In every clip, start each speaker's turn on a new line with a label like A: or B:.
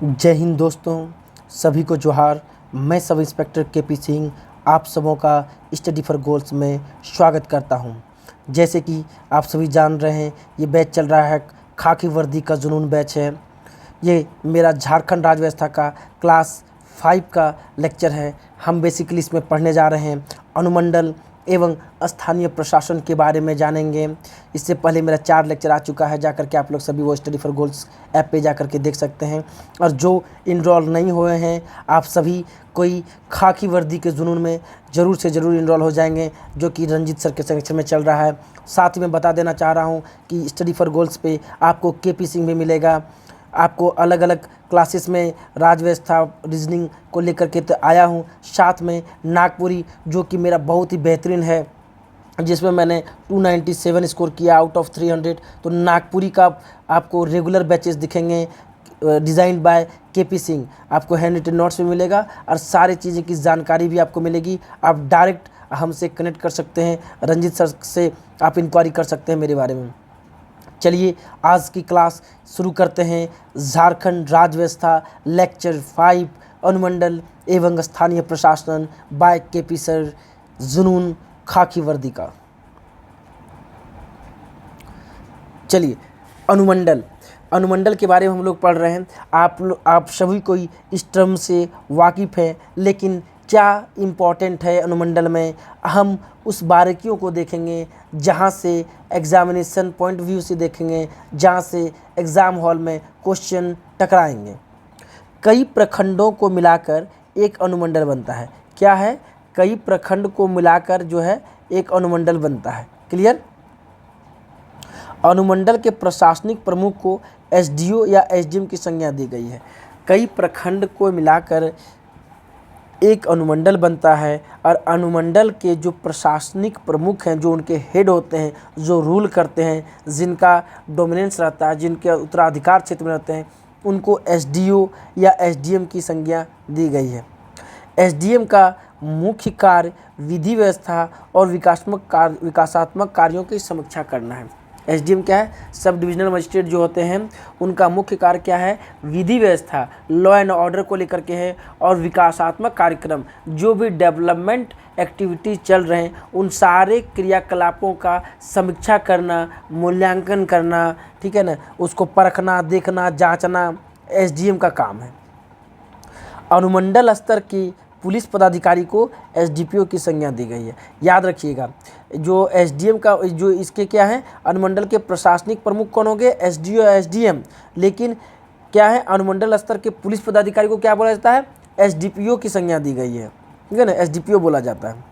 A: जय हिंद दोस्तों, सभी को जोहार। मैं सब इंस्पेक्टर केपी सिंह आप सबों का स्टडी फॉर गोल्स में स्वागत करता हूं। जैसे कि आप सभी जान रहे हैं, ये बैच चल रहा है खाकी वर्दी का जुनून बैच है। ये मेरा झारखंड राज्य व्यवस्था का क्लास 5 का लेक्चर है। हम बेसिकली इसमें पढ़ने जा रहे हैं अनुमंडल एवं स्थानीय प्रशासन के बारे में जानेंगे। इससे पहले मेरा 4 लेक्चर आ चुका है, जाकर के आप लोग सभी वो स्टडी फॉर गोल्स ऐप पे जाकर के देख सकते हैं। और जो इनरोल नहीं हुए हैं, आप सभी कोई खाकी वर्दी के जुनून में ज़रूर से ज़रूर इनरोल हो जाएंगे, जो कि रंजीत सर के सेक्शन में चल रहा है। साथ ही मैं बता देना चाह रहा हूँ कि स्टडी फॉर गोल्स पे आपको केपी सिंह भी मिलेगा। आपको अलग अलग क्लासेस में राज्य व्यवस्था रीजनिंग को लेकर के तो आया हूँ, साथ में नागपुरी जो कि मेरा बहुत ही बेहतरीन है, जिसमें मैंने 297 स्कोर किया आउट ऑफ 300। तो नागपुरी का आपको रेगुलर बैचेस दिखेंगे, डिज़ाइन बाय केपी सिंह। आपको हैंड रिटन नोट्स भी मिलेगा और सारी चीज़ें की जानकारी भी आपको मिलेगी। आप डायरेक्ट हमसे कनेक्ट कर सकते हैं, रंजीत सर से आप इंक्वायरी कर सकते हैं मेरे बारे में। चलिए आज की क्लास शुरू करते हैं। झारखंड राज्य व्यवस्था लेक्चर 5 अनुमंडल एवं स्थानीय प्रशासन बाय केपी सर, जुनून खाकी वर्दी का। चलिए अनुमंडल के बारे में हम लोग पढ़ रहे हैं। आप सभी कोई इस टर्म से वाकिफ़ हैं, लेकिन क्या इम्पोर्टेंट है अनुमंडल में, हम उस बारीकियों को देखेंगे, जहाँ से एग्जामिनेशन पॉइंट व्यू से देखेंगे, जहाँ से एग्ज़ाम हॉल में क्वेश्चन टकराएंगे। कई प्रखंडों को मिलाकर एक अनुमंडल बनता है। क्या है? कई प्रखंड को मिलाकर जो है एक अनुमंडल बनता है। क्लियर? अनुमंडल के प्रशासनिक प्रमुख को एसडीओ या एसडीएम की संज्ञा दी गई है। कई प्रखंड को मिलाकर एक अनुमंडल बनता है और अनुमंडल के जो प्रशासनिक प्रमुख हैं, जो उनके हेड होते हैं, जो रूल करते हैं, जिनका डोमिनेंस रहता है, जिनके उत्तराधिकार क्षेत्र में रहते हैं, उनको एसडीओ या एसडीएम की संज्ञा दी गई है। एसडीएम का मुख्य कार्य विधि व्यवस्था और विकासात्मक कार्यों की समीक्षा करना है। एसडीएम क्या है? सब डिविजनल मजिस्ट्रेट जो होते हैं, उनका मुख्य कार्य क्या है? विधि व्यवस्था, लॉ एंड ऑर्डर को लेकर के है, और विकासात्मक कार्यक्रम, जो भी डेवलपमेंट एक्टिविटीज चल रहे हैं, उन सारे क्रियाकलापों का समीक्षा करना, मूल्यांकन करना, ठीक है ना, उसको परखना, देखना, जांचना एसडीएम का काम है। अनुमंडल स्तर की पुलिस पदाधिकारी को एसडीपीओ की संज्ञा दी गई है। याद रखिएगा, जो एसडीएम का जो इसके क्या है, अनुमंडल के प्रशासनिक प्रमुख कौन होंगे? एसडीओ या एसडीएम। लेकिन क्या है, अनुमंडल स्तर के पुलिस पदाधिकारी को क्या बोला जाता है? एसडीपीओ की संज्ञा दी गई है। ठीक है ना, एसडीपीओ बोला जाता है।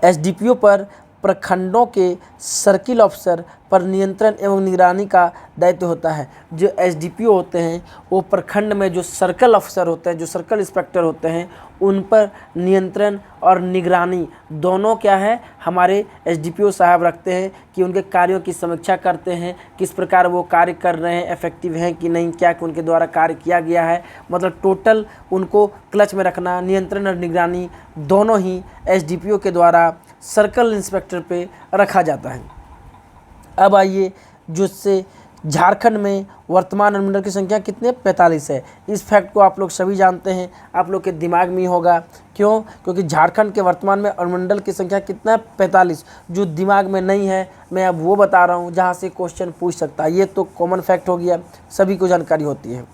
A: एसडीपीओ पर प्रखंडों के सर्किल ऑफिसर पर नियंत्रण एवं निगरानी का दायित्व होता है। जो एसडीपीओ होते हैं, वो प्रखंड में जो सर्कल ऑफिसर होते हैं, जो सर्कल इंस्पेक्टर होते हैं, उन पर नियंत्रण और निगरानी दोनों क्या है, हमारे एसडीपीओ साहब रखते हैं, कि उनके कार्यों की समीक्षा करते हैं, किस प्रकार वो कार्य कर रहे हैं, इफेक्टिव हैं कि नहीं, क्या उनके द्वारा कार्य किया गया है। मतलब टोटल उनको क्लच में रखना, नियंत्रण और निगरानी दोनों ही एसडीपीओ के द्वारा सर्कल इंस्पेक्टर पे रखा जाता है। अब आइए, जिससे झारखंड में वर्तमान अनुमंडल की संख्या कितने? 45 है। इस फैक्ट को आप लोग सभी जानते हैं, आप लोग के दिमाग में ही होगा। क्यों? क्योंकि झारखंड के वर्तमान में अनुमंडल की संख्या कितना है? 45। जो दिमाग में नहीं है, मैं अब वो बता रहा हूँ जहाँ से क्वेश्चन पूछ सकता है। ये तो कॉमन फैक्ट हो गया, सभी को जानकारी होती है।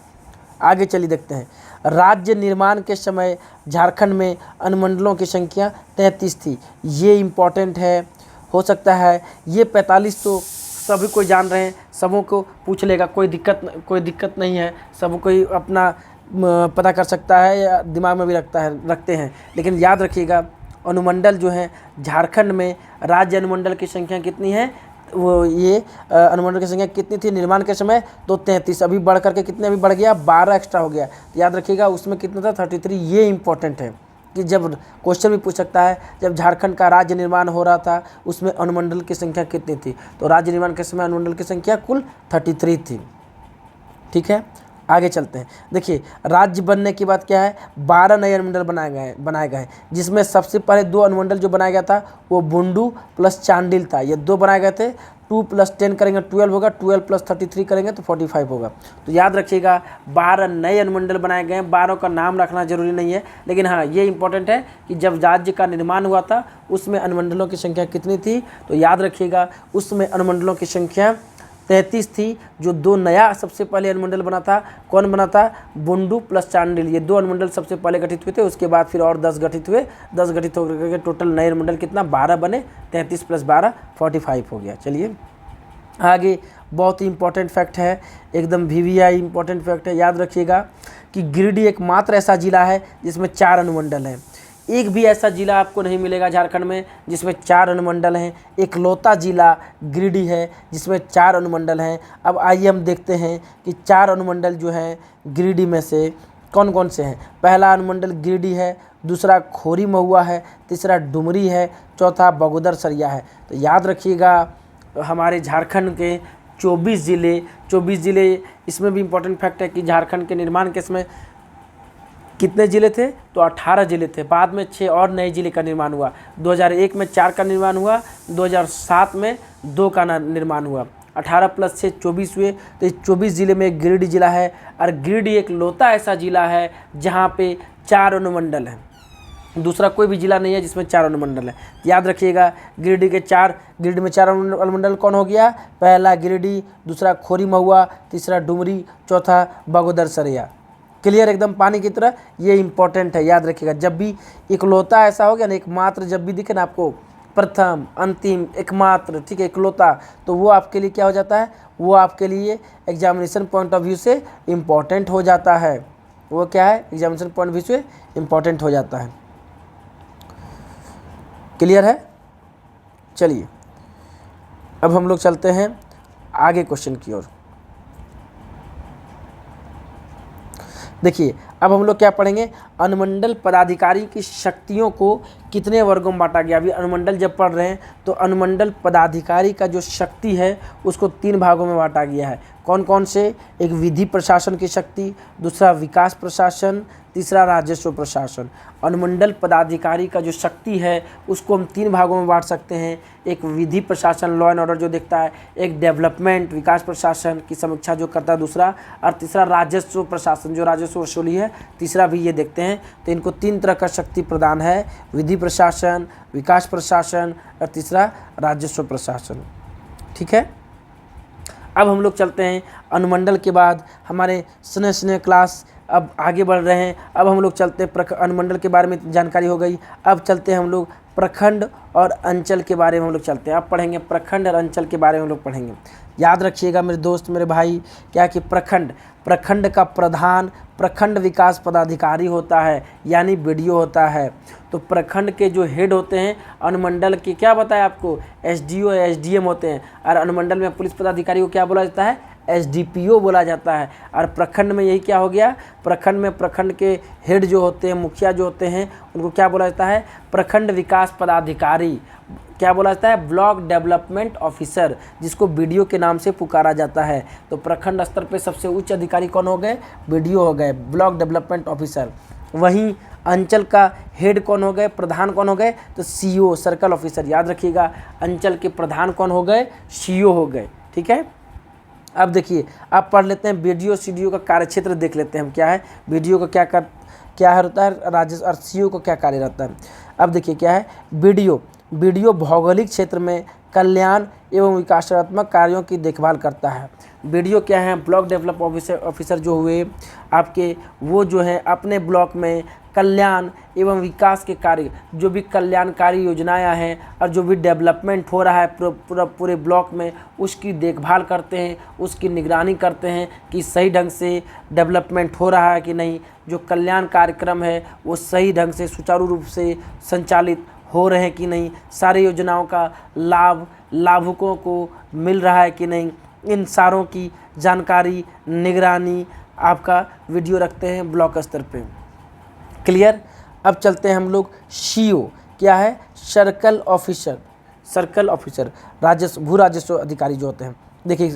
A: आगे चलिए देखते हैं। राज्य निर्माण के समय झारखंड में अनुमंडलों की संख्या 33 थी। ये इम्पॉर्टेंट है, हो सकता है ये 45 तो सभी कोई जान रहे हैं, सबों को पूछ लेगा, कोई दिक्कत नहीं है, सब कोई अपना पता कर सकता है या दिमाग में भी रखते हैं। लेकिन याद रखिएगा, अनुमंडल जो है झारखंड में, राज्य अनुमंडल की संख्या कितनी है? वो ये अनुमंडल की संख्या कितनी थी निर्माण के समय? तो 33। अभी बढ़ करके कितने अभी बढ़ गया? 12 एक्स्ट्रा हो गया। तो याद रखिएगा, उसमें कितना था? 33। ये इंपॉर्टेंट है कि जब क्वेश्चन भी पूछ सकता है, जब झारखंड का राज्य निर्माण हो रहा था, उसमें अनुमंडल की संख्या कितनी थी? तो राज्य निर्माण के समय अनुमंडल की संख्या कुल 33 थी। ठीक है, आगे चलते हैं। देखिए, राज्य बनने के बाद क्या है, 12 नए अनुमंडल बनाए गए, जिसमें सबसे पहले 2 अनुमंडल जो बनाया गया था, वो बुंडू प्लस चांडिल था। ये 2 बनाए गए थे। 2 + 10 करेंगे 12 होगा, 12 + 33 करेंगे तो 45 होगा। तो याद रखिएगा 12 नए अनुमंडल बनाए गए हैं, 12 का नाम रखना जरूरी नहीं है, लेकिन हाँ ये इंपॉर्टेंट है कि जब राज्य का निर्माण हुआ था उसमें अनुमंडलों की संख्या कितनी थी, तो याद रखिएगा उसमें अनुमंडलों की संख्या 33 थी। जो 2 नया सबसे पहले अनुमंडल बना था, कौन बना था, बुंडू प्लस चांडिल, ये 2 अनुमंडल सबसे पहले गठित हुए थे। उसके बाद फिर और 10 गठित हुए, 10 गठित होकर के टोटल नए अनुमंडल कितना 12 बने, 33 + 12 45 हो गया। चलिए आगे बहुत ही इंपॉर्टेंट फैक्ट है, एकदम VVI इंपॉर्टेंट फैक्ट है, याद रखिएगा कि गिरिडीह एकमात्र ऐसा जिला है जिसमें 4 अनुमंडल हैं। एक भी ऐसा जिला आपको नहीं मिलेगा झारखंड में जिसमें 4 अनुमंडल हैं। इकलौता जिला गिरिडीह है जिसमें 4 अनुमंडल हैं। अब आइए हम देखते हैं कि 4 अनुमंडल जो हैं गिरिडीह में से कौन कौन से हैं। पहला अनुमंडल गिरिडीह है, दूसरा खोरी महुआ है, तीसरा डुमरी है, चौथा बगोदर सरिया है। तो याद रखिएगा हमारे झारखंड के 24 जिले, इसमें भी इम्पोर्टेंट फैक्ट है कि झारखंड के निर्माण के समय कितने ज़िले थे, तो 18 ज़िले थे। बाद में 6 और नए ज़िले का निर्माण हुआ। 2001 में 4 का निर्माण हुआ, 2007 में 2 का निर्माण हुआ, 18 + 6 24 हुए। तो इस 24 ज़िले में गिरिडीह जिला है, और गिरिडीह एक लौता ऐसा ज़िला है जहाँ पे 4 अनुमंडल हैं। दूसरा कोई भी जिला नहीं है जिसमें 4 अनुमंडल है। याद रखिएगा गिरिडीह में 4 अनुमंडल कौन हो गया, पहला गिरिडीह, दूसरा खोरी महुआ, तीसरा डुमरी, चौथा बगोदर सरिया। क्लियर एकदम पानी की तरह, ये इंपॉर्टेंट है, याद रखिएगा। जब भी इकलौता ऐसा हो गया ना, एकमात्र जब भी दिखे ना आपको, प्रथम, अंतिम, एकमात्र, ठीक है, इकलौता, तो वो आपके लिए क्या हो जाता है, वो आपके लिए एग्जामिनेशन पॉइंट ऑफ व्यू से इम्पॉर्टेंट हो जाता है। वो क्या है, एग्जामिनेशन पॉइंट ऑफ व्यू से इम्पॉर्टेंट हो जाता है। क्लियर है। चलिए अब हम लोग चलते हैं आगे क्वेश्चन की ओर। देखिए अब हम लोग क्या पढ़ेंगे, अनुमंडल पदाधिकारी की शक्तियों को कितने वर्गों में बांटा गया। अभी अनुमंडल जब पढ़ रहे हैं तो अनुमंडल पदाधिकारी का जो शक्ति है उसको 3 भागों में बांटा गया है। कौन कौन से, एक विधि प्रशासन की शक्ति, दूसरा विकास प्रशासन, तीसरा राजस्व प्रशासन। अनुमंडल पदाधिकारी का जो शक्ति है उसको हम 3 भागों में बांट सकते हैं। एक विधि प्रशासन, लॉ एंड ऑर्डर जो देखता है, एक डेवलपमेंट विकास प्रशासन की समीक्षा जो करता है दूसरा, और तीसरा राजस्व प्रशासन जो राजस्व वसूली है, तीसरा भी ये देखते हैं। तो इनको 3 तरह का शक्ति प्रदान है, विधि प्रशासन, विकास प्रशासन और तीसरा राजस्व प्रशासन। ठीक है। अब हम लोग चलते हैं अनुमंडल के बाद हमारे स्नेह क्लास अब आगे बढ़ रहे हैं। अब हम लोग चलते हैं अनुमंडल के बारे में जानकारी हो गई। अब चलते हैं हम लोग प्रखंड और अंचल के बारे में हम लोग चलते हैं। अब पढ़ेंगे प्रखंड और अंचल के बारे में हम लोग पढ़ेंगे। याद रखिएगा मेरे दोस्त मेरे भाई, क्या कि प्रखंड का प्रधान प्रखंड विकास पदाधिकारी होता है, यानी BDO होता है। तो प्रखंड के जो हेड होते हैं अनुमंडल के, क्या बताया आपको, SDO या SDM होते हैं। और अनुमंडल में पुलिस पदाधिकारी को क्या बोला जाता है, SDPO बोला जाता है। और प्रखंड में यही क्या हो गया, प्रखंड में प्रखंड के हेड जो होते हैं, मुखिया जो होते हैं, उनको क्या बोला जाता है, प्रखंड विकास पदाधिकारी। क्या बोला जाता है, ब्लॉक डेवलपमेंट ऑफिसर, जिसको BDO के नाम से पुकारा जाता है। तो प्रखंड स्तर पे सबसे उच्च अधिकारी कौन हो गए, BDO हो गए, ब्लॉक डेवलपमेंट ऑफिसर। वहीं अंचल का हेड कौन हो गए, प्रधान कौन हो गए, तो CO सर्कल ऑफिसर। याद रखिएगा अंचल के प्रधान कौन हो गए, CO हो गए। ठीक है। अब देखिए अब पढ़ लेते हैं BDO CDO का कार्यक्षेत्र देख लेते हैं हम, क्या है BDO का क्या होता है, राजस्व, और CO को क्या कार्य रहता है। अब देखिए क्या है BDO भौगोलिक क्षेत्र में कल्याण एवं विकासात्मक कार्यों की देखभाल करता है। BDO क्या है, ब्लॉक डेवलप ऑफिसर जो हुए आपके, वो जो है अपने ब्लॉक में कल्याण एवं विकास के कार्य, जो भी कल्याणकारी योजनाएं हैं और जो भी डेवलपमेंट हो रहा है पूरे ब्लॉक में, उसकी देखभाल करते हैं, उसकी निगरानी करते हैं कि सही ढंग से डेवलपमेंट हो रहा है कि नहीं, जो कल्याण कार्यक्रम है वो सही ढंग से सुचारू रूप से संचालित हो रहे हैं कि नहीं, सारी योजनाओं का लाभ लाभुकों को मिल रहा है कि नहीं, इन सारों की जानकारी निगरानी आपका BDO रखते हैं ब्लॉक स्तर पे। क्लियर। अब चलते हैं हम लोग CO, क्या है, सर्कल ऑफिसर राजस्व भू राजस्व अधिकारी जो होते हैं। देखिए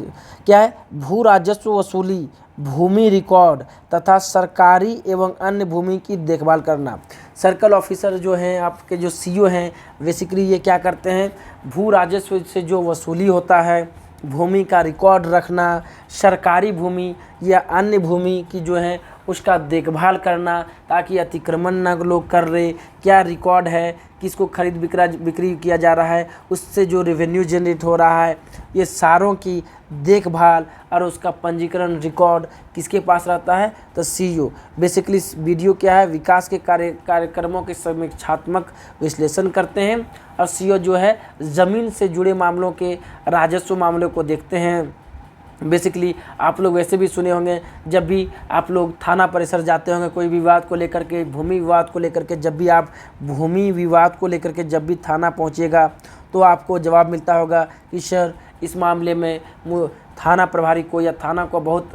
A: क्या है, भू राजस्व वसूली, भूमि रिकॉर्ड तथा सरकारी एवं अन्य भूमि की देखभाल करना। सर्कल ऑफिसर जो हैं आपके, जो सीईओ हैं, बेसिकली ये क्या करते हैं, भू राजस्व से जो वसूली होता है, भूमि का रिकॉर्ड रखना, सरकारी भूमि या अन्य भूमि की जो है उसका देखभाल करना, ताकि अतिक्रमण न लोग कर रहे, क्या रिकॉर्ड है, किसको खरीद बिक्री किया जा रहा है, उससे जो रेवेन्यू जनरेट हो रहा है, ये सारों की देखभाल और उसका पंजीकरण रिकॉर्ड किसके पास रहता है, तो सीईओ। बेसिकली वीडियो क्या है, विकास के कार्यक्रमों के समीक्षात्मक विश्लेषण करते हैं, और सीईओ जो है ज़मीन से जुड़े मामलों के राजस्व मामलों को देखते हैं। बेसिकली आप लोग वैसे भी सुने होंगे, जब भी आप लोग थाना परिसर जाते होंगे कोई विवाद को लेकर के, भूमि विवाद को लेकर के, जब भी आप भूमि विवाद को लेकर के जब भी थाना पहुंचिएगा तो आपको जवाब मिलता होगा कि सर इस मामले में थाना प्रभारी को या थाना को बहुत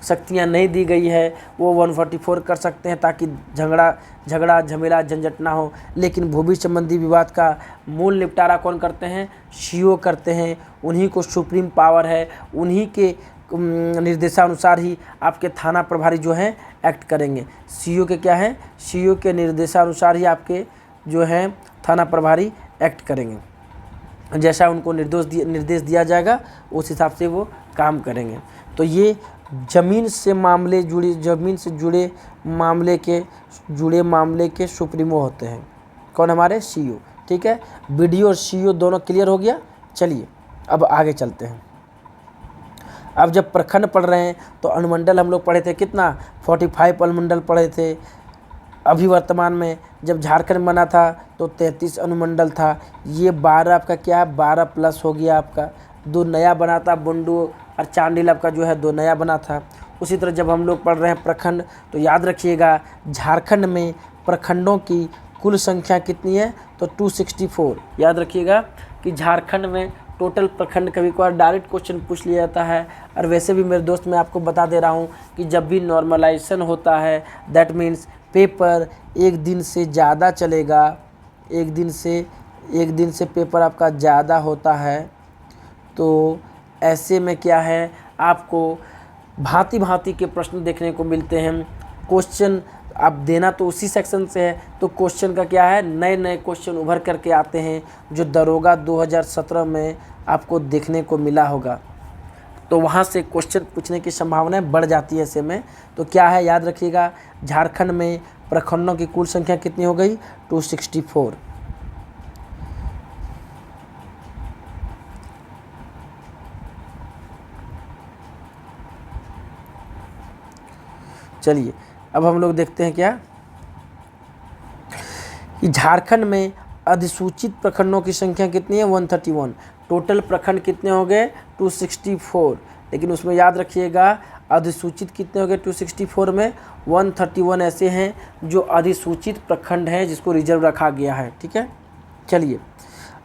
A: शक्तियां नहीं दी गई है, वो 144 कर सकते हैं ताकि झगड़ा झमेला झंझट ना हो। लेकिन भूमि संबंधी विवाद का मूल निपटारा कौन करते हैं, सीईओ करते हैं। उन्हीं को सुप्रीम पावर है, उन्हीं के निर्देशानुसार ही आपके थाना प्रभारी जो हैं एक्ट करेंगे। सीईओ के क्या है, सीईओ के निर्देशानुसार ही आपके जो हैं थाना प्रभारी एक्ट करेंगे। जैसा उनको निर्देश दिया जाएगा उस हिसाब से वो काम करेंगे। तो ये ज़मीन से जुड़े मामले के सुप्रीमो होते हैं। कौन, हमारे सीईओ। ठीक है, बीडीओ और सीईओ दोनों क्लियर हो गया। चलिए अब आगे चलते हैं। अब जब प्रखंड पढ़ रहे हैं तो अनुमंडल हम लोग पढ़े थे, कितना 45 अनुमंडल पढ़े थे। अभी वर्तमान में जब झारखंड बना था तो 33 अनुमंडल था। ये 12 आपका क्या है, 12 प्लस हो गया आपका। 2 नया बना था, बुंडू और चांडिल आपका जो है 2 नया बना था। उसी तरह जब हम लोग पढ़ रहे हैं प्रखंड, तो याद रखिएगा झारखंड में प्रखंडों की कुल संख्या कितनी है, तो 264। याद रखिएगा कि झारखंड में टोटल प्रखंड, कभी कभार डायरेक्ट क्वेश्चन पूछ लिया जाता है। और वैसे भी मेरे दोस्त, मैं आपको बता दे रहा हूँ कि जब भी नॉर्मलाइजेशन होता है, दैट मीन्स पेपर एक दिन से ज़्यादा चलेगा, एक दिन से पेपर आपका ज़्यादा होता है, तो ऐसे में क्या है, आपको भांति भांति के प्रश्न देखने को मिलते हैं। क्वेश्चन आप देना तो उसी सेक्शन से है, तो क्वेश्चन का क्या है, नए नए क्वेश्चन उभर करके आते हैं, जो दरोगा 2017 में आपको देखने को मिला होगा। तो वहाँ से क्वेश्चन पूछने की संभावनाएं बढ़ जाती है ऐसे में। तो क्या है, याद रखिएगा, झारखंड में प्रखंडों की कुल संख्या कितनी हो गई, 264। चलिए अब हम लोग देखते हैं क्या, कि झारखंड में अधिसूचित प्रखंडों की संख्या कितनी है, 131। टोटल प्रखंड कितने हो गए, 264। लेकिन उसमें याद रखिएगा अधिसूचित कितने हो गए, 264 में 131 ऐसे हैं जो अधिसूचित प्रखंड हैं, जिसको रिजर्व रखा गया है। ठीक है, चलिए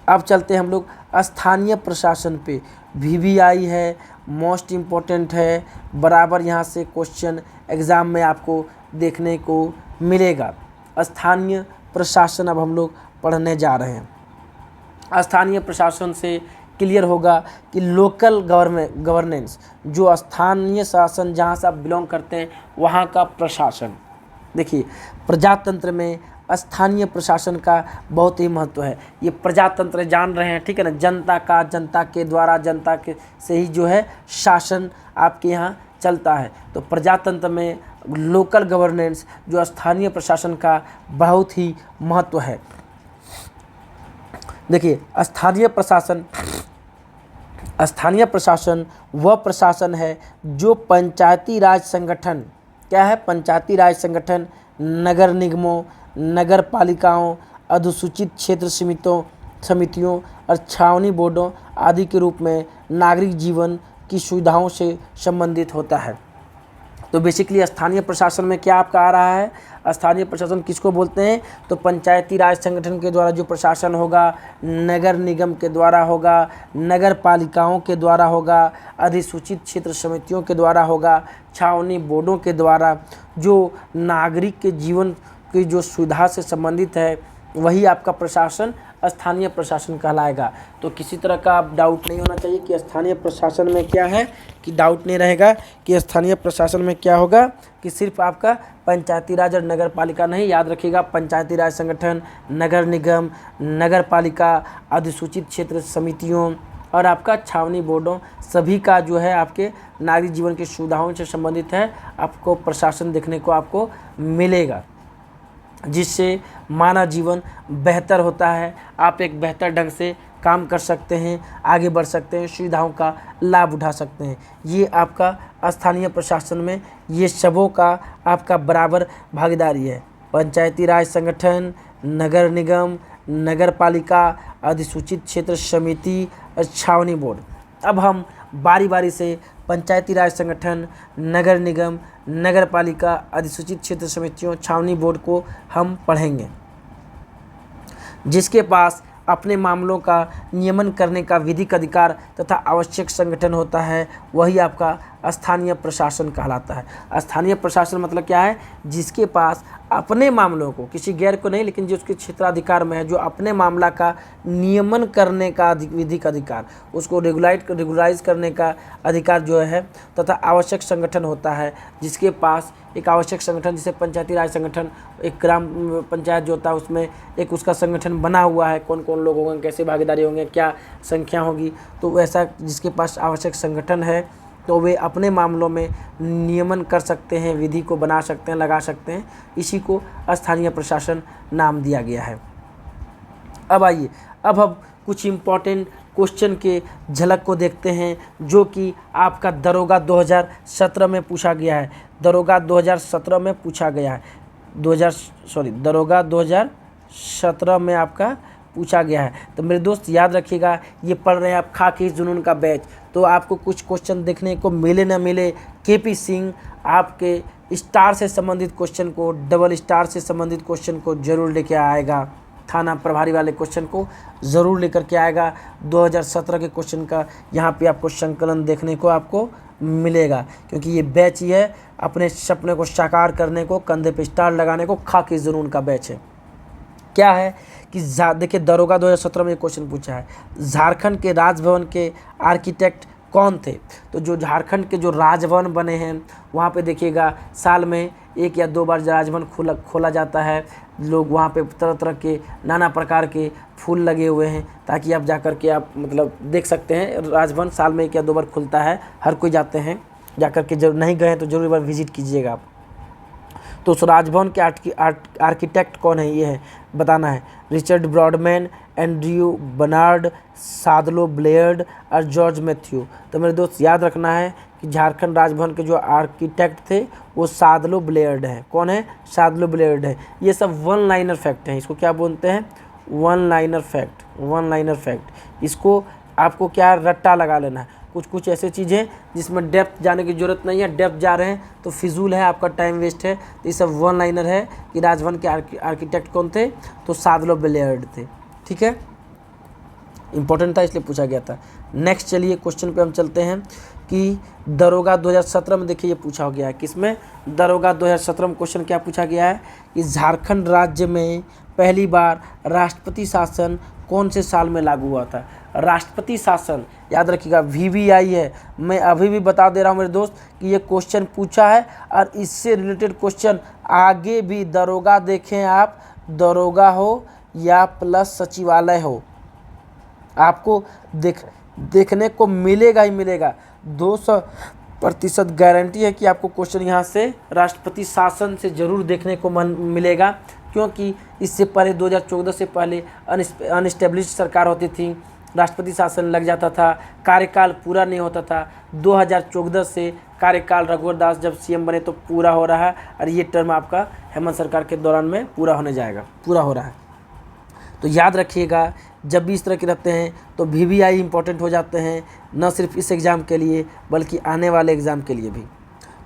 A: अब चलते हैं हम लोग स्थानीय प्रशासन पे। VVI है, मोस्ट इम्पोर्टेंट है, बराबर यहाँ से क्वेश्चन एग्ज़ाम में आपको देखने को मिलेगा। स्थानीय प्रशासन अब हम लोग पढ़ने जा रहे हैं। स्थानीय प्रशासन से क्लियर होगा कि लोकल गवर्नेंस, जो स्थानीय शासन जहाँ से आप बिलोंग करते हैं वहाँ का प्रशासन। देखिए प्रजातंत्र में स्थानीय प्रशासन का बहुत ही महत्व है। ये प्रजातंत्र जान रहे हैं, ठीक है ना, जनता के द्वारा, जनता के से ही जो है शासन आपके यहाँ चलता है। तो प्रजातंत्र में लोकल गवर्नेंस, जो स्थानीय प्रशासन का बहुत ही महत्व है। देखिए स्थानीय प्रशासन वह प्रशासन है जो पंचायती राज संगठन, क्या है, पंचायती राज संगठन, नगर निगमों, नगर पालिकाओं, अधिसूचित क्षेत्र समितियों और छावनी बोर्डों आदि के रूप में नागरिक जीवन की सुविधाओं से संबंधित होता है। तो बेसिकली स्थानीय प्रशासन में क्या आपका आ रहा है, स्थानीय प्रशासन किसको बोलते हैं, तो पंचायती राज संगठन के द्वारा जो प्रशासन होगा, नगर निगम के द्वारा होगा, नगर पालिकाओं के द्वारा होगा, अधिसूचित क्षेत्र समितियों के द्वारा होगा, छावनी बोर्डों के द्वारा, जो नागरिक के जीवन की जो सुविधा से संबंधित है, वही आपका प्रशासन स्थानीय प्रशासन कहलाएगा। तो किसी तरह का आप डाउट नहीं होना चाहिए कि स्थानीय प्रशासन में क्या है, कि डाउट नहीं रहेगा कि स्थानीय प्रशासन में क्या होगा, कि सिर्फ आपका पंचायती राज और नगर पालिका नहीं, याद रखिएगा पंचायती राज संगठन, नगर निगम, नगर पालिका, अधिसूचित क्षेत्र समितियों और आपका छावनी बोर्डों, सभी का जो है आपके नागरिक जीवन की सुविधाओं से संबंधित है, आपको प्रशासन देखने को आपको मिलेगा, जिससे मानव जीवन बेहतर होता है। आप एक बेहतर ढंग से काम कर सकते हैं, आगे बढ़ सकते हैं, सुविधाओं का लाभ उठा सकते हैं। ये आपका स्थानीय प्रशासन में ये सबों का आपका बराबर भागीदारी है। पंचायती राज संगठन, नगर निगम, नगर पालिका, अधिसूचित क्षेत्र समिति और छावनी बोर्ड। अब हम बारी बारी से पंचायती राज संगठन, नगर निगम, नगर पालिका, अधिसूचित क्षेत्र समितियों, छावनी बोर्ड को हम पढ़ेंगे। जिसके पास अपने मामलों का नियमन करने का विधिक अधिकार तथा आवश्यक संगठन होता है, वही आपका स्थानीय प्रशासन कहलाता है। स्थानीय प्रशासन मतलब क्या है, जिसके पास अपने मामलों को, किसी गैर को नहीं, लेकिन जो उसके क्षेत्राधिकार में है, जो अपने मामला का नियमन करने का विधिक अधिकार, उसको रेगुलाइज करने का अधिकार जो है, तथा आवश्यक संगठन होता है, जिसके पास एक आवश्यक संगठन, जैसे पंचायती राज संगठन, एक ग्राम पंचायत जो होता है उसमें एक उसका संगठन बना हुआ है, कौन कौन लोग होंगे, कैसे भागीदारी होंगे, क्या संख्या होगी, तो वैसा जिसके पास आवश्यक संगठन है तो वे अपने मामलों में नियमन कर सकते हैं, विधि को बना सकते हैं, लगा सकते हैं। इसी को स्थानीय प्रशासन नाम दिया गया है। अब आइए, अब हम कुछ इम्पॉर्टेंट क्वेश्चन के झलक को देखते हैं, जो कि आपका दरोगा 2017 में पूछा गया है। दरोगा 2017 में पूछा गया है, दरोगा 2017 में आपका पूछा गया है। तो मेरे दोस्त याद रखिएगा, ये पढ़ रहे हैं आप खाकी जुनून का बैच, तो आपको कुछ क्वेश्चन देखने को मिले ना मिले, केपी सिंह आपके स्टार से संबंधित क्वेश्चन को, डबल स्टार से संबंधित क्वेश्चन को जरूर लेके आएगा। थाना प्रभारी वाले क्वेश्चन को ज़रूर लेकर के आएगा। 2017 के क्वेश्चन का यहाँ पे आपको संकलन देखने को आपको मिलेगा, क्योंकि ये बैच ही है अपने सपने को साकार करने को, कंधे पे स्टार लगाने को, खाकी जुनून का बैच है। क्या है कि देखिए, दरोगा 2017 में क्वेश्चन पूछा है, झारखंड के राजभवन के आर्किटेक्ट कौन थे। तो जो झारखंड के जो राजभवन बने हैं, वहाँ पे देखिएगा साल में 1 या 2 बार राजभवन खोला जाता है। लोग वहाँ पे तरह तरह के नाना प्रकार के फूल लगे हुए हैं, ताकि आप जाकर के आप मतलब देख सकते हैं। राजभवन साल में 1 या 2 बार खुलता है, हर कोई जाते हैं, जाकर के जरूर नहीं गए तो जरूर एक बार विजिट कीजिएगा आप। तो उस राजभवन के आर्किटेक्ट कौन है, ये है बताना है। रिचर्ड ब्रॉडमैन, एंड्रयू बर्नार्ड, सादलो ब्लेयर्ड और जॉर्ज मैथ्यू। तो मेरे दोस्त याद रखना है कि झारखंड राजभवन के जो आर्किटेक्ट थे वो सादलो ब्लेयर्ड है। कौन है? सादलो ब्लेयर्ड है। ये सब वन लाइनर फैक्ट हैं, इसको क्या बोलते हैं? One liner fact, one liner fact. इसको आपको क्या रट्टा लगा लेना है। कुछ ऐसे चीज़ें जिसमें डेप्थ जाने की ज़रूरत नहीं है, डेप्थ जा रहे हैं तो फिजूल है, आपका टाइम वेस्ट है। तो ये सब वन लाइनर है कि राजभवन के आर्किटेक्ट कौन थे, तो सादलो ब्लेयर्ड थे। ठीक है, इंपॉर्टेंट था इसलिए पूछा गया था। नेक्स्ट चलिए क्वेश्चन पे हम चलते हैं कि दरोगा 2017 में देखिए ये पूछा गया है। किसमें? दरोगा 2017 में क्वेश्चन क्या पूछा गया है कि झारखंड राज्य में पहली बार राष्ट्रपति शासन कौन से साल में लागू हुआ था। राष्ट्रपति शासन याद रखिएगा VVI है। मैं अभी भी बता दे रहा हूँ मेरे दोस्त कि ये क्वेश्चन पूछा है और इससे रिलेटेड क्वेश्चन आगे भी दरोगा देखें आप, दरोगा हो या प्लस सचिवालय हो, आपको देखने को मिलेगा ही मिलेगा। 200% गारंटी है कि आपको क्वेश्चन यहाँ से राष्ट्रपति शासन से ज़रूर देखने को मिलेगा, क्योंकि इससे पहले 2014 से पहले अनस्टेब्लिश सरकार होती थी, राष्ट्रपति शासन लग जाता था, कार्यकाल पूरा नहीं होता था। 2014 से कार्यकाल रघुवर दास जब CM बने तो पूरा हो रहा है, और ये टर्म आपका हेमंत सरकार के दौरान में पूरा होने जाएगा, पूरा हो रहा है। तो याद रखिएगा, जब भी इस तरह के रहते हैं तो VVI इंपॉर्टेंट हो जाते हैं, न सिर्फ इस एग्ज़ाम के लिए बल्कि आने वाले एग्ज़ाम के लिए भी।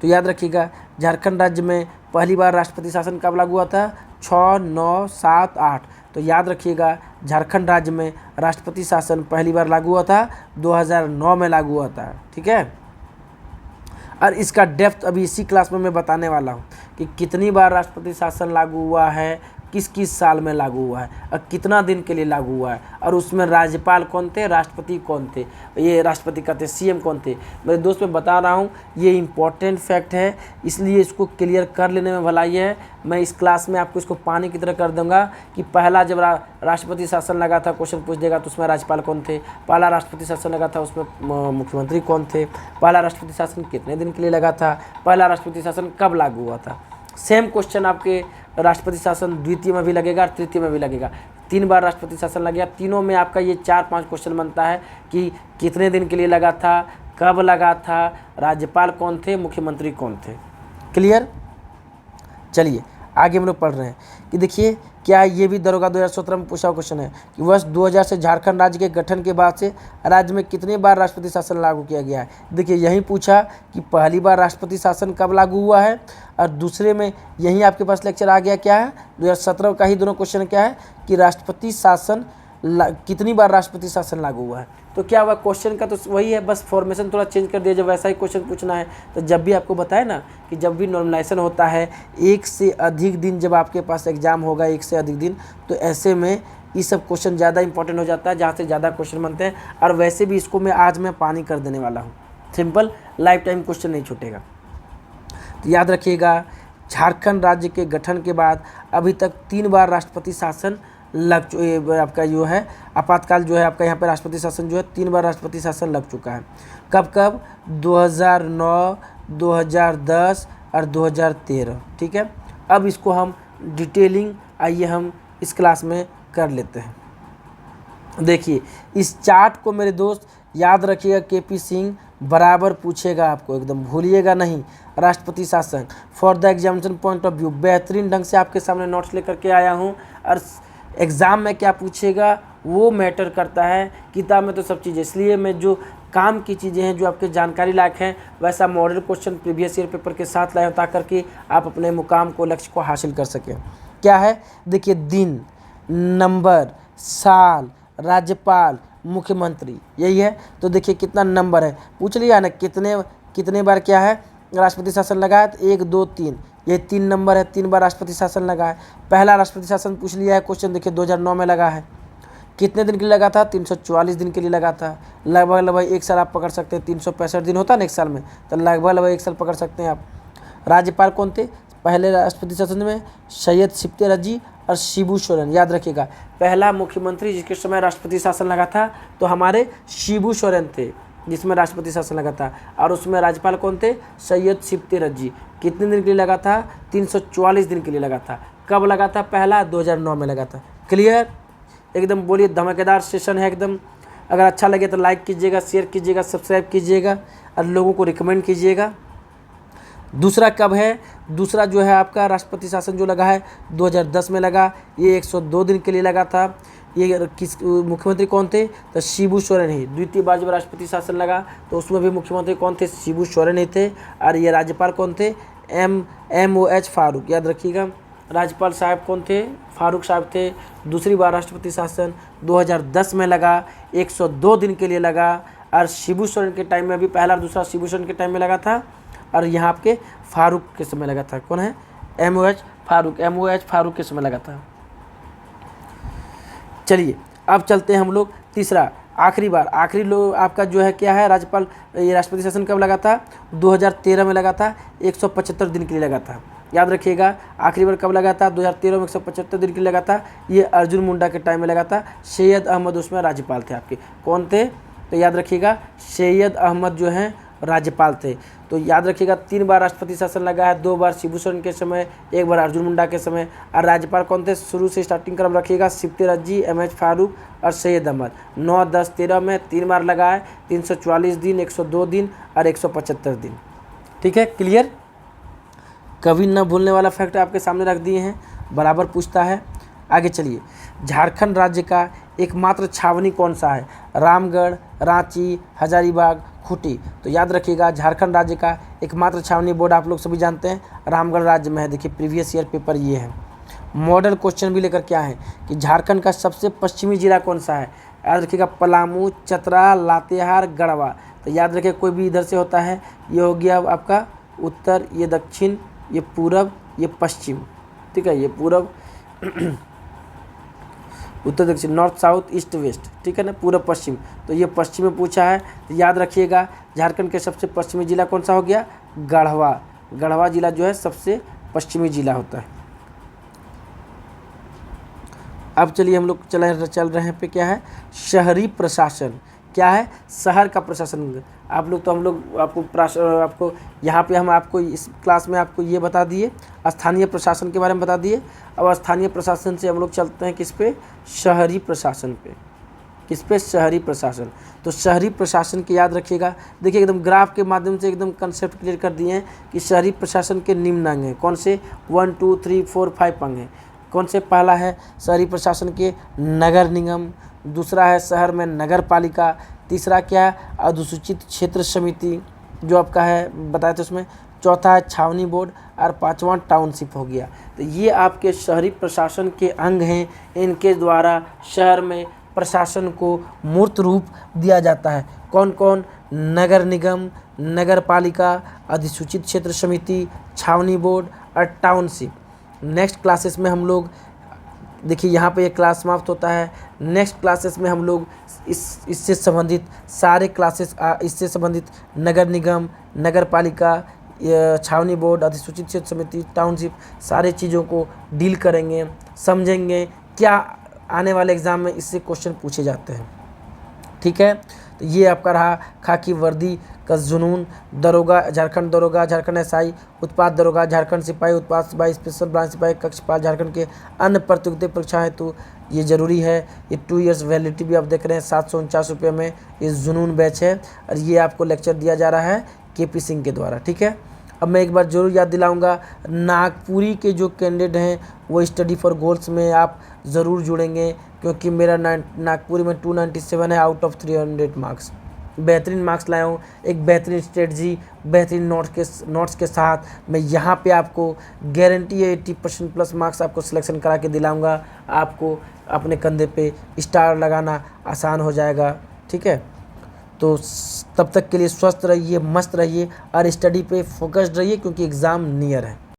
A: तो याद रखिएगा, झारखंड राज्य में पहली बार राष्ट्रपति शासन कब लागू हुआ था? 6, 9, 7, 8। तो याद रखिएगा, झारखंड राज्य में राष्ट्रपति शासन पहली बार लागू हुआ था 2009 में लागू हुआ था। ठीक है, और इसका डेप्थ अभी इसी क्लास में मैं बताने वाला हूँ कि कितनी बार राष्ट्रपति शासन लागू हुआ है, किस किस साल में लागू हुआ है और कितना दिन के लिए लागू हुआ है, और उसमें राज्यपाल कौन थे, राष्ट्रपति कौन थे, ये राष्ट्रपति कहते सीएम कौन थे। मेरे दोस्त मैं बता रहा हूँ ये इम्पोर्टेंट फैक्ट है, इसलिए इसको क्लियर कर लेने में भलाई है। मैं इस क्लास में आपको इसको पानी की तरह कर दूंगा कि पहला जब राष्ट्रपति शासन लगा था, क्वेश्चन पूछ देगा तो उसमें राज्यपाल कौन थे, पहला राष्ट्रपति शासन लगा था उसमें मुख्यमंत्री कौन थे, पहला राष्ट्रपति शासन कितने दिन के लिए लगा था, पहला राष्ट्रपति शासन कब लागू हुआ था। सेम क्वेश्चन आपके राष्ट्रपति शासन द्वितीय में भी लगेगा और तृतीय में भी लगेगा। 3 बार राष्ट्रपति शासन लग गया, तीनों में आपका ये 4-5 क्वेश्चन बनता है कि कितने दिन के लिए लगा था, कब लगा था, राज्यपाल कौन थे, मुख्यमंत्री कौन थे। क्लियर। चलिए आगे हम लोग पढ़ रहे हैं कि देखिए क्या ये भी दरोगा 2017 में पूछा हुआ क्वेश्चन है कि वर्ष 2000 से झारखंड राज्य के गठन के बाद से राज्य में कितनी बार राष्ट्रपति शासन लागू किया गया है। देखिए यही पूछा कि पहली बार राष्ट्रपति शासन कब लागू हुआ है, और दूसरे में यही आपके पास लेक्चर आ गया क्या है 2017 का ही दोनों क्वेश्चन क्या है कि राष्ट्रपति शासन कितनी बार राष्ट्रपति शासन लागू हुआ है। तो क्या हुआ क्वेश्चन का तो वही है, बस फॉर्मेशन थोड़ा चेंज कर दिया। जब वैसा ही क्वेश्चन पूछना है तो जब भी आपको बताए ना कि जब भी नॉर्मलाइजेशन होता है 1 से अधिक दिन, जब आपके पास एग्जाम होगा 1 से अधिक दिन, तो ऐसे में ये सब क्वेश्चन ज़्यादा इंपॉर्टेंट हो जाता है, जहाँ से ज़्यादा क्वेश्चन बनते हैं। और वैसे भी इसको आज मैं पानी कर देने वाला हूँ, सिंपल लाइफ टाइम क्वेश्चन नहीं छूटेगा। तो याद रखिएगा झारखंड राज्य के गठन के बाद अभी तक 3 बार राष्ट्रपति शासन आपका जो है आपातकाल जो है आपका यहाँ पे राष्ट्रपति शासन जो है 3 बार राष्ट्रपति शासन लग चुका है। कब कब 2009, 2010 और 2013। ठीक है, अब इसको हम डिटेलिंग आइए हम इस क्लास में कर लेते हैं। देखिए इस चार्ट को मेरे दोस्त याद रखिएगा, केपी सिंह बराबर पूछेगा आपको, एकदम भूलिएगा नहीं। राष्ट्रपति शासन for the examination point of view बेहतरीन ढंग से आपके सामने नोट्स लेकर के आया हूँ, और एग्ज़ाम में क्या पूछेगा वो मैटर करता है। किताब में तो सब चीज़ें, इसलिए मैं जो काम की चीज़ें हैं जो आपके जानकारी लायक हैं वैसा model question previous year paper के साथ लाया ताकि कि आप अपने मुकाम को, लक्ष्य को हासिल कर सकें। क्या है देखिए, दिन, नंबर, साल, राज्यपाल, मुख्यमंत्री, यही है। तो देखिए कितना नंबर है पूछ लिया ना, कितने बार क्या है राष्ट्रपति शासन लगा है, तो 1, 2, 3, ये 3 नंबर है, 3 बार राष्ट्रपति शासन लगा है। पहला राष्ट्रपति शासन पूछ लिया है क्वेश्चन, देखिए 2009 में लगा है। कितने दिन के लिए लगा था, 344 दिन के लिए लगा था। लगभग 1 साल आप पकड़ सकते हैं, 365 दिन होता है ना 1 साल में, तो लगभग 1 साल पकड़ सकते हैं आप। राज्यपाल कौन थे पहले राष्ट्रपति शासन में, सैयद सिप्ते रजी और शिबू सोरेन। याद रखिएगा पहला मुख्यमंत्री जिसके समय राष्ट्रपति शासन लगा था तो हमारे शिबू सोरेन थे, जिसमें राष्ट्रपति शासन लगा था, और उसमें राज्यपाल कौन थे, सैयद सिप्ते रजी। कितने दिन के लिए लगा था, 344 दिन के लिए लगा था। कब लगा था, पहला 2009 में लगा था। क्लियर, एकदम बोलिए, धमाकेदार सेशन है एकदम। अगर अच्छा लगे तो लाइक कीजिएगा, शेयर कीजिएगा, सब्सक्राइब कीजिएगा और लोगों को रिकमेंड कीजिएगा। दूसरा कब है, दूसरा जो है आपका राष्ट्रपति शासन जो लगा है 2010 में लगा, ये 102 दिन के लिए लगा था। ये किस मुख्यमंत्री कौन थे, तो शिबू सोरेन ही। द्वितीय बार जब राष्ट्रपति शासन लगा तो उसमें भी मुख्यमंत्री कौन थे, शिबू सोरेन ही थे। और ये राज्यपाल कौन थे, MOH फारूक। याद रखिएगा राज्यपाल साहब कौन थे, फारूक साहब थे। दूसरी बार राष्ट्रपति शासन 2010 में लगा, 102 दिन के लिए लगा। और शिबू सोरेन के टाइम में भी पहला और दूसरा शिबू सोरेन के टाइम में लगा था, और यहाँ आपके फारूक के समय लगा था। कौन है, MOH फारूक के समय लगा था। चलिए अब चलते हैं हम लोग तीसरा, आखिरी लोग आपका जो है क्या है, राज्यपाल ये राष्ट्रपति शासन कब लगा था, 2013 में लगा था, 175 दिन के लिए लगा था। याद रखिएगा आखिरी बार कब लगा था, 2013 में 175 दिन के लिए लगा था। ये अर्जुन मुंडा के टाइम में लगा था। सैयद अहमद उसमें राज्यपाल थे आपके, कौन थे, तो याद रखिएगा सैयद अहमद जो हैं राज्यपाल थे। तो याद रखिएगा 3 बार राष्ट्रपति शासन लगा है, 2 बार शिबू सोरेन के समय, 1 बार अर्जुन मुंडा के समय। और राज्यपाल कौन थे, शुरू से स्टार्टिंग क्रम रखिएगा, सिप्ते रजी, MH फारूक और सैयद अहमद। 9, 10, 13 में 3 बार लगा है, 344 दिन, 102 दिन और 175 दिन। ठीक है, क्लियर। कभी न भूलने वाला फैक्ट आपके सामने रख दिए हैं, बराबर पूछता है। आगे चलिए, झारखंड राज्य का एकमात्र छावनी कौन सा है, रामगढ़, रांची, हजारीबाग, खूंटी। तो याद रखिएगा झारखंड राज्य का एकमात्र छावनी बोर्ड आप लोग सभी जानते हैं रामगढ़ राज्य में है। देखिए प्रीवियस ईयर पेपर ये है, मॉडल क्वेश्चन भी लेकर क्या है कि झारखंड का सबसे पश्चिमी जिला कौन सा है। याद रखिएगा पलामू, चतरा, लातेहार, गढ़वा। तो याद रखिए कोई भी इधर से होता है, ये हो गया आपका उत्तर, ये दक्षिण, ये पूरब, ये पश्चिम। ठीक है, ये पूरब, उत्तर दक्षिण, नॉर्थ साउथ ईस्ट वेस्ट, ठीक है ना, पूर्व पश्चिम। तो ये पश्चिम में पूछा है, तो याद रखिएगा झारखंड के सबसे पश्चिमी जिला कौन सा हो गया, गढ़वा। गढ़वा जिला जो है सबसे पश्चिमी जिला होता है। अब चलिए हम लोग चल रहे हैं पे क्या है, शहरी प्रशासन। क्या है, शहर का प्रशासन। आप लोग तो हम लोग आपको यहाँ पे हम आपको इस क्लास में आपको ये बता दिए, स्थानीय प्रशासन के बारे में बता दिए। अब स्थानीय प्रशासन से हम लोग चलते हैं किस पे, शहरी प्रशासन पे। किस पे, शहरी प्रशासन। तो शहरी प्रशासन के याद रखिएगा, देखिए एकदम ग्राफ के माध्यम से एकदम कंसेप्ट क्लियर कर दिए हैं कि शहरी प्रशासन के निम्न अंग हैं। कौन से, 1 2 3 4 5 अंग हैं। कौन से, पहला है शहरी प्रशासन के नगर निगम, दूसरा है शहर में नगर पालिका, तीसरा क्या है, अधिसूचित क्षेत्र समिति जो आपका है बताया था उसमें, चौथा है छावनी बोर्ड, और पांचवा टाउनशिप हो गया। तो ये आपके शहरी प्रशासन के अंग हैं, इनके द्वारा शहर में प्रशासन को मूर्त रूप दिया जाता है। कौन कौन, नगर निगम, नगर पालिका, अधिसूचित क्षेत्र समिति, छावनी बोर्ड और टाउनशिप। नेक्स्ट क्लासेस में हम लोग, देखिए यहाँ पे ये क्लास समाप्त होता है। नेक्स्ट क्लासेस में हम लोग इससे संबंधित सारे क्लासेस, इससे संबंधित नगर निगम, नगर पालिका, छावनी बोर्ड, अधिसूचित क्षेत्र समिति, टाउनशिप, सारे चीज़ों को डील करेंगे, समझेंगे क्या आने वाले एग्ज़ाम में इससे क्वेश्चन पूछे जाते हैं। ठीक है, तो ये आपका रहा खाकी वर्दी का जुनून, दरोगा झारखंड, दरोगा झारखंड एसआई, उत्पाद दरोगा झारखंड सिपाही, उत्पाद सिपाही, स्पेशल ब्रांच सिपाही, कक्षपाल झारखंड के अन्य प्रतियोगिता परीक्षा हेतु ये जरूरी है। ये 2 इयर्स वैलिडिटी भी आप देख रहे हैं, 749 रुपये में ये जुनून बैच है, और ये आपको लेक्चर दिया जा रहा है KP सिंह के द्वारा। ठीक है, अब मैं एक बार जरूर याद दिलाऊंगा, नागपुरी के जो कैंडिडेट हैं वो स्टडी फॉर गोल्स में आप ज़रूर जुड़ेंगे, क्योंकि मेरा नागपुरी में 297 है आउट ऑफ 300 मार्क्स। बेहतरीन मार्क्स लाया हूँ, एक बेहतरीन स्ट्रेटजी, बेहतरीन नोट्स के साथ मैं यहाँ पे आपको गारंटी है 80% प्लस मार्क्स आपको सिलेक्शन करा के दिलाऊंगा। आपको अपने कंधे पे स्टार लगाना आसान हो जाएगा। ठीक है, तो तब तक के लिए स्वस्थ रहिए, मस्त रहिए और स्टडी पे फोकस्ड रहिए, क्योंकि एग्ज़ाम नियर है।